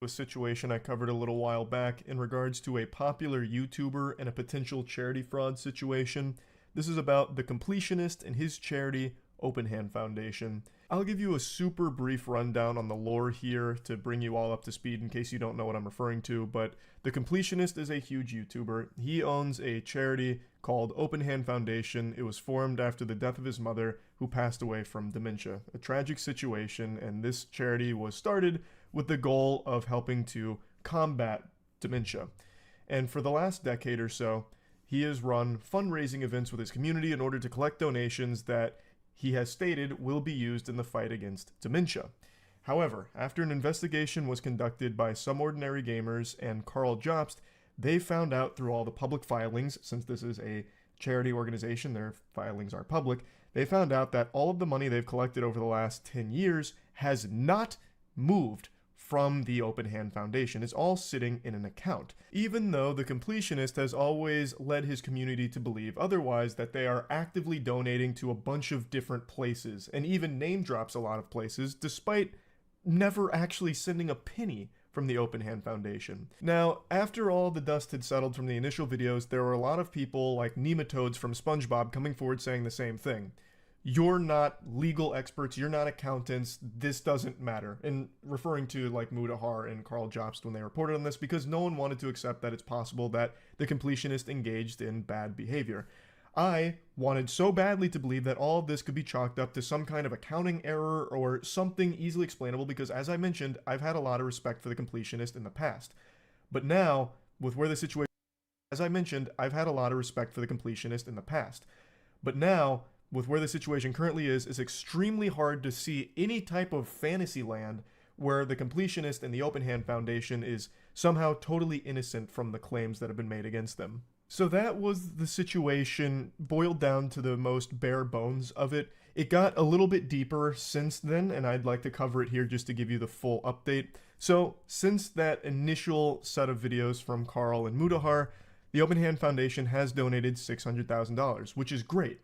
A situation I covered a little while back in regards to a popular YouTuber and a potential charity fraud situation. This is about the completionist and his charity, Open Hand Foundation. I'll give you a super brief rundown on the lore here to bring you all up to speed in case you don't know what I'm referring to, but the completionist is a huge YouTuber. He owns a charity called Open Hand Foundation. It was formed after the death of his mother, who passed away from dementia. A tragic situation, and this charity was started with the goal of helping to combat dementia. And for the last decade or so, he has run fundraising events with his community in order to collect donations that he has stated will be used in the fight against dementia. However, after an investigation was conducted by Some Ordinary Gamers and Carl Jobst, they found out through all the public filings, since this is a charity organization, their filings are public, they found out that all of the money they've collected over the last 10 years has not moved from the Open Hand Foundation. It's all sitting in an account. Even though the completionist has always led his community to believe otherwise, that they are actively donating to a bunch of different places, and even name drops a lot of places, despite never actually sending a penny from the Open Hand Foundation. Now, after all the dust had settled from the initial videos, there were a lot of people like nematodes from SpongeBob coming forward saying the same thing. You're not legal experts, you're not accountants, this doesn't matter. And referring to like Mutahar and Carl Jobst when they reported on this, because no one wanted to accept that it's possible that the completionist engaged in bad behavior. I wanted so badly to believe that all of this could be chalked up to some kind of accounting error or something easily explainable, because as I mentioned, I've had a lot of respect for the completionist in the past. But now, with where the situation, as I mentioned, I've had a lot of respect for the completionist in the past. But now, with where the situation currently is, it's extremely hard to see any type of fantasy land where the completionist and the Open Hand Foundation is somehow totally innocent from the claims that have been made against them. So that was the situation boiled down to the most bare bones of it. It got a little bit deeper since then, and I'd like to cover it here just to give you the full update. So since that initial set of videos from Carl and Mutahar, the Open Hand Foundation has donated $600,000, which is great.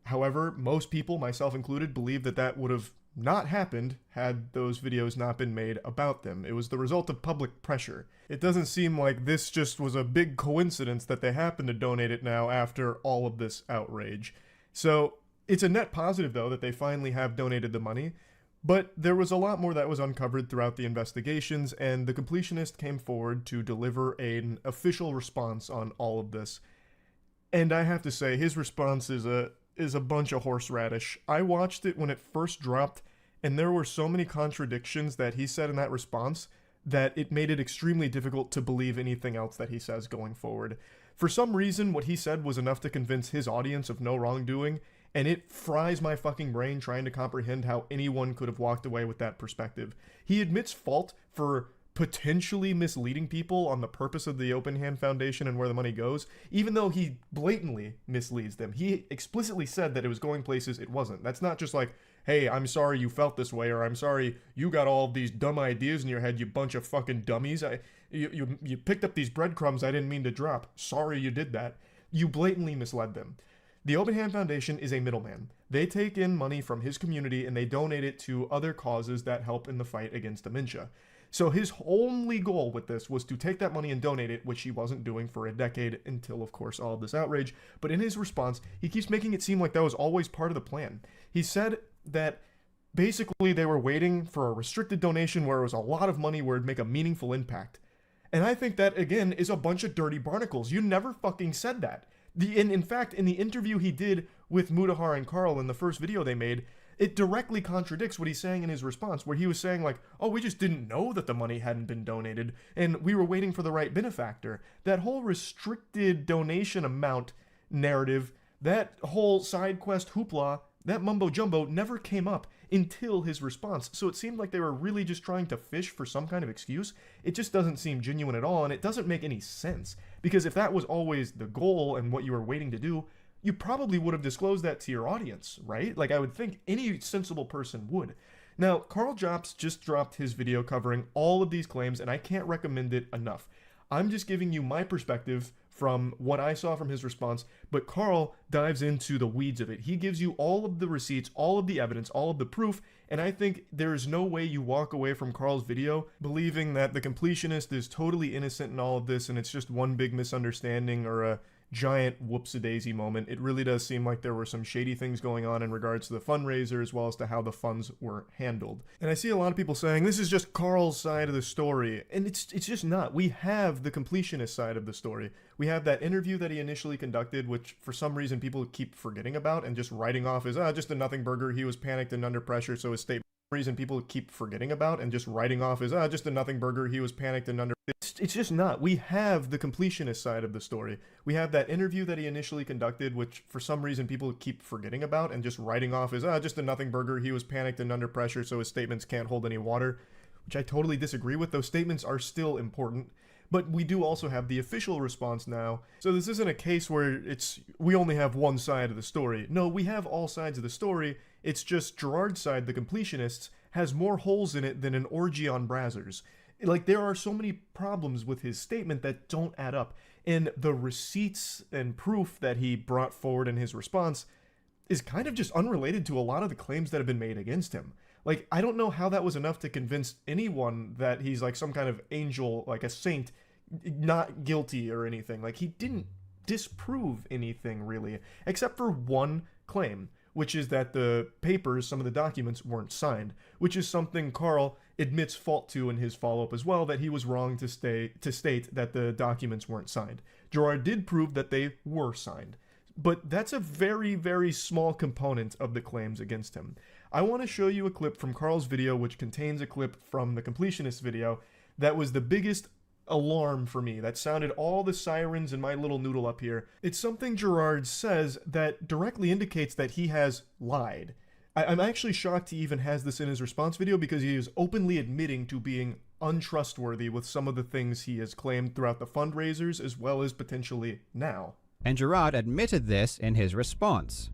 However, most people, myself included, believe that that would have not happened had those videos not been made about them. It was the result of public pressure. It doesn't seem like this just was a big coincidence that they happened to donate it now after all of this outrage. So it's a net positive, though, that they finally have donated the money. But there was a lot more that was uncovered throughout the investigations, and the completionist came forward to deliver an official response on all of this. And I have to say, his response is a bunch of horseradish. I watched it when it first dropped, and there were so many contradictions that he said in that response that it made it extremely difficult to believe anything else that he says going forward. For some reason, what he said was enough to convince his audience of no wrongdoing, and it fries my fucking brain trying to comprehend how anyone could have walked away with that perspective. He admits fault for potentially misleading people on the purpose of the Open Hand Foundation and where the money goes, even though he blatantly misleads them. He explicitly said that it was going places it wasn't. That's not just like, hey, I'm sorry you felt this way, or I'm sorry you got all of these dumb ideas in your head, you bunch of fucking dummies. You picked up these breadcrumbs I didn't mean to drop. Sorry you did that. You blatantly misled them. The Open Hand Foundation is a middleman. They take in money from his community and they donate it to other causes that help in the fight against dementia. So his only goal with this was to take that money and donate it, which he wasn't doing for a decade until, of course, all of this outrage. But in his response, he keeps making it seem like that was always part of the plan. He said that basically they were waiting for a restricted donation where it was a lot of money where it'd make a meaningful impact. And I think that, again, is a bunch of dirty barnacles. You never fucking said that. In fact, in the interview he did with Mutahar and Carl in the first video they made, it directly contradicts what he's saying in his response, where he was saying like, oh, we just didn't know that the money hadn't been donated, and we were waiting for the right benefactor. That whole restricted donation amount narrative, that whole side quest hoopla, that mumbo jumbo never came up until his response. So it seemed like they were really just trying to fish for some kind of excuse. It just doesn't seem genuine at all, and it doesn't make any sense. Because if that was always the goal and what you were waiting to do, you probably would have disclosed that to your audience, right? Like, I would think any sensible person would. Now, Carl Jobst just dropped his video covering all of these claims, and I can't recommend it enough. I'm just giving you my perspective from what I saw from his response, but Carl dives into the weeds of it. He gives you all of the receipts, all of the evidence, all of the proof, and I think there is no way you walk away from Carl's video believing that the completionist is totally innocent in all of this and it's just one big misunderstanding or a giant whoops-a-daisy moment. It really does seem like there were some shady things going on in regards to the fundraiser as well as to how the funds were handled. And I see a lot of people saying this is just Carl's side of the story, and it's just not. We have the completionist side of the story. We have that interview that he initially conducted, which for some reason people keep forgetting about and just writing off as just a nothing burger. He was panicked and under pressure, so his statement reason people keep forgetting about and just writing off as just a nothing burger. He was panicked and under. It's just not. We have the completionist side of the story. We have that interview that he initially conducted, which for some reason people keep forgetting about and just writing off as just a nothing burger. He was panicked and under pressure, so his statements can't hold any water, which I totally disagree with. Those statements are still important. But we do also have the official response now. So this isn't a case where we only have one side of the story. No, we have all sides of the story. It's just Gerard's side, the completionists, has more holes in it than an orgy on Brazzers. Like, there are so many problems with his statement that don't add up. And the receipts and proof that he brought forward in his response is kind of just unrelated to a lot of the claims that have been made against him. Like, I don't know how that was enough to convince anyone that he's like some kind of angel, like a saint, not guilty or anything. Like, he didn't disprove anything really, except for one claim, which is that the papers, some of the documents, weren't signed, which is something Carl admits fault to in his follow-up as well, that he was wrong to state that the documents weren't signed. Gerard did prove that they were signed, but that's a very, very small component of the claims against him. I want to show you a clip from Carl's video, which contains a clip from the completionist video that was the biggest alarm for me, that sounded all the sirens in my little noodle up here. It's something Gerard says that directly indicates that he has lied. I'm actually shocked he even has this in his response video, because he is openly admitting to being untrustworthy with some of the things he has claimed throughout the fundraisers as well as potentially now. And Gerard admitted this in his response.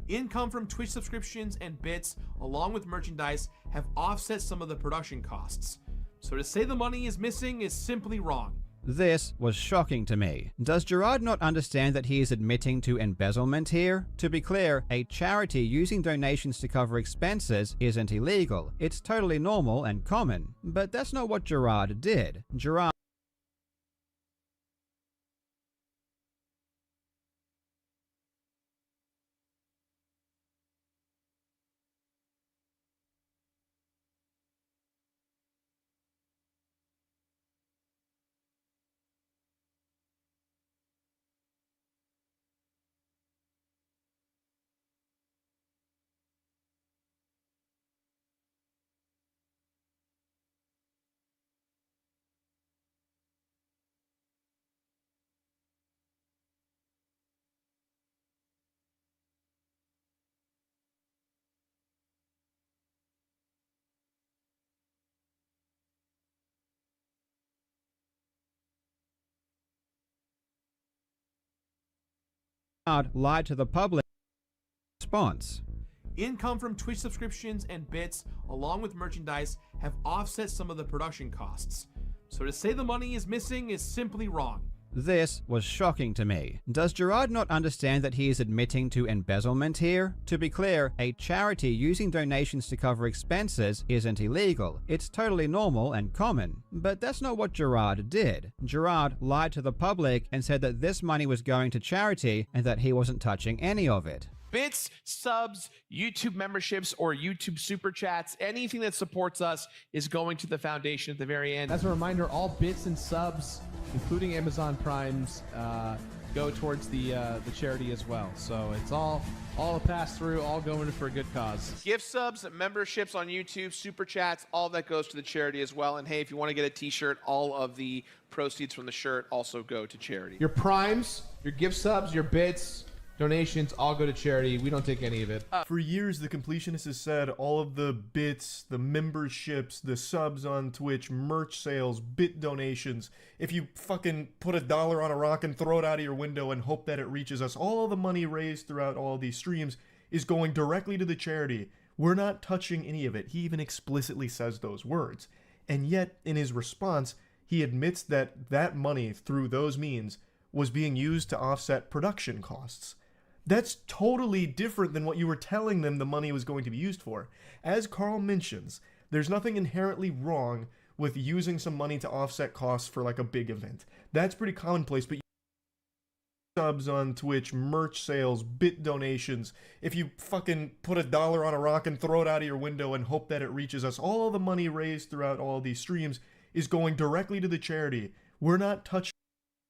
Income from Twitch subscriptions and bits, along with merchandise, have offset some of the production costs. So to say the money is missing is simply wrong. This was shocking to me. Does Gerard not understand that he is admitting to embezzlement here? To be clear, a charity using donations to cover expenses isn't illegal. It's totally normal and common. But that's not what Gerard did. Gerard lied to the public. Response. Income from Twitch subscriptions and bits, along with merchandise, have offset some of the production costs. So to say the money is missing is simply wrong. This was shocking to me. Does Gerard not understand that he is admitting to embezzlement here? To be clear, a charity using donations to cover expenses isn't illegal. It's totally normal and common. But that's not what Gerard did. Gerard lied to the public and said that this money was going to charity and that he wasn't touching any of it. Bits, subs, YouTube memberships, or YouTube super chats, anything that supports us is going to the foundation at the very end. As a reminder, all bits and subs, including Amazon Primes, go towards the charity as well. So it's all a pass through, all going for a good cause. Gift subs, memberships on YouTube, super chats, all that goes to the charity as well. And hey, if you want to get a t-shirt, all of the proceeds from the shirt also go to charity. Your primes, your gift subs, your bits, donations all go to charity. We don't take any of it. For years, the completionist has said all of the bits, the memberships, the subs on Twitch, merch sales, bit donations, if you fucking put $1 on a rock and throw it out of your window and hope that it reaches us, all the money raised throughout all these streams is going directly to the charity. We're not touching any of it. He even explicitly says those words. And yet, in his response, he admits that that money, through those means, was being used to offset production costs. That's totally different than what you were telling them the money was going to be used for. As Carl mentions, there's nothing inherently wrong with using some money to offset costs for like a big event. That's pretty commonplace, but subs on Twitch, merch sales, bit donations, if you fucking put $1 on a rock and throw it out of your window and hope that it reaches us, all the money raised throughout all these streams is going directly to the charity. We're not touching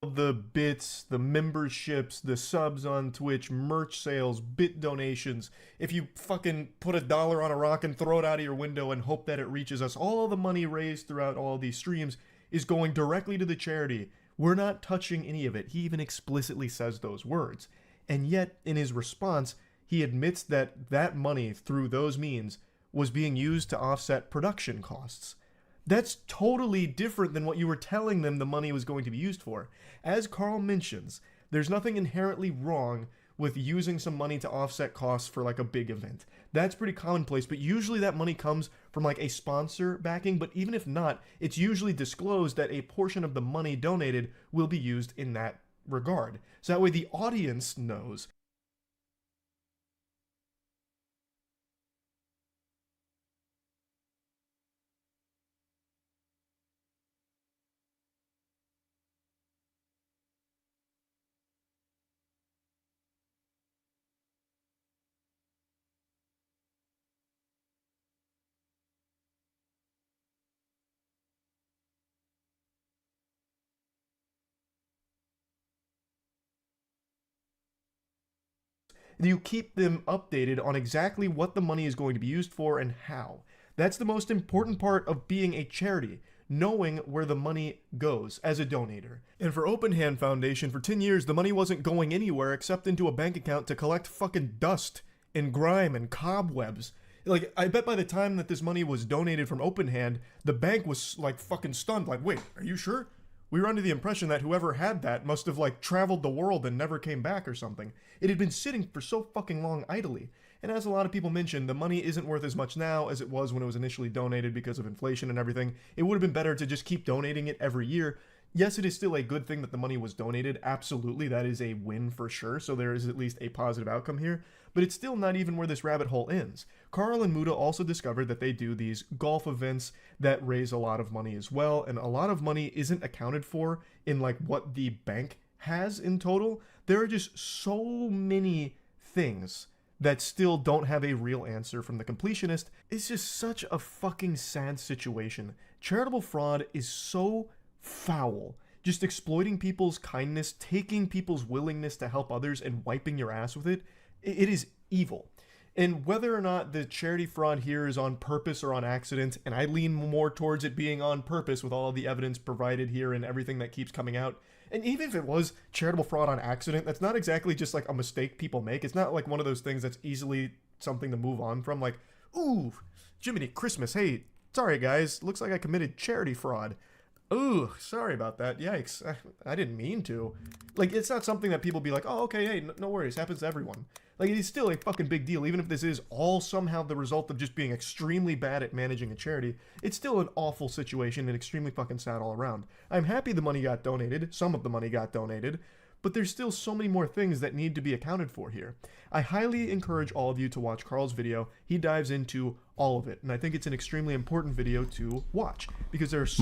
the bits, the memberships, the subs on Twitch, merch sales, bit donations. If you fucking put $1 on a rock and throw it out of your window and hope that it reaches us, all the money raised throughout all these streams is going directly to the charity. We're not touching any of it. He even explicitly says those words. And yet, in his response, he admits that that money, through those means, was being used to offset production costs. That's totally different than what you were telling them the money was going to be used for. As Carl mentions, there's nothing inherently wrong with using some money to offset costs for like a big event. That's pretty commonplace, but usually that money comes from like a sponsor backing, but even if not, it's usually disclosed that a portion of the money donated will be used in that regard. So that way the audience knows. You keep them updated on exactly what the money is going to be used for and how. That's the most important part of being a charity, knowing where the money goes as a donator. And for Open Hand Foundation, for 10 years, the money wasn't going anywhere except into a bank account to collect fucking dust and grime and cobwebs. Like, I bet by the time that this money was donated from Open Hand, the bank was like fucking stunned, like, wait, are you sure? We were under the impression that whoever had that must have like traveled the world and never came back or something. It had been sitting for so fucking long idly. And as a lot of people mentioned, the money isn't worth as much now as it was when it was initially donated because of inflation and everything. It would have been better to just keep donating it every year. Yes, it is still a good thing that the money was donated. Absolutely, that is a win for sure. So there is at least a positive outcome here. But it's still not even where this rabbit hole ends. Carl and Muda also discovered that they do these golf events that raise a lot of money as well, and a lot of money isn't accounted for in like what the bank has in total. There are just so many things that still don't have a real answer from the completionist. It's just such a fucking sad situation. Charitable fraud is so foul. Just exploiting people's kindness, taking people's willingness to help others and wiping your ass with it. It is evil. And whether or not the charity fraud here is on purpose or on accident, and I lean more towards it being on purpose with all of the evidence provided here and everything that keeps coming out, and even if it was charitable fraud on accident, that's not exactly just like a mistake people make. It's not like one of those things that's easily something to move on from, like, ooh, Jiminy Christmas, hey, sorry guys, looks like I committed charity fraud. Ooh, sorry about that. Yikes. I didn't mean to. Like, it's not something that people be like, oh, okay, hey, no worries. Happens to everyone. Like, it is still a fucking big deal. Even if this is all somehow the result of just being extremely bad at managing a charity, it's still an awful situation and extremely fucking sad all around. I'm happy the money got donated. Some of the money got donated. But there's still so many more things that need to be accounted for here. I highly encourage all of you to watch Carl's video. He dives into all of it. And I think it's an extremely important video to watch because there are so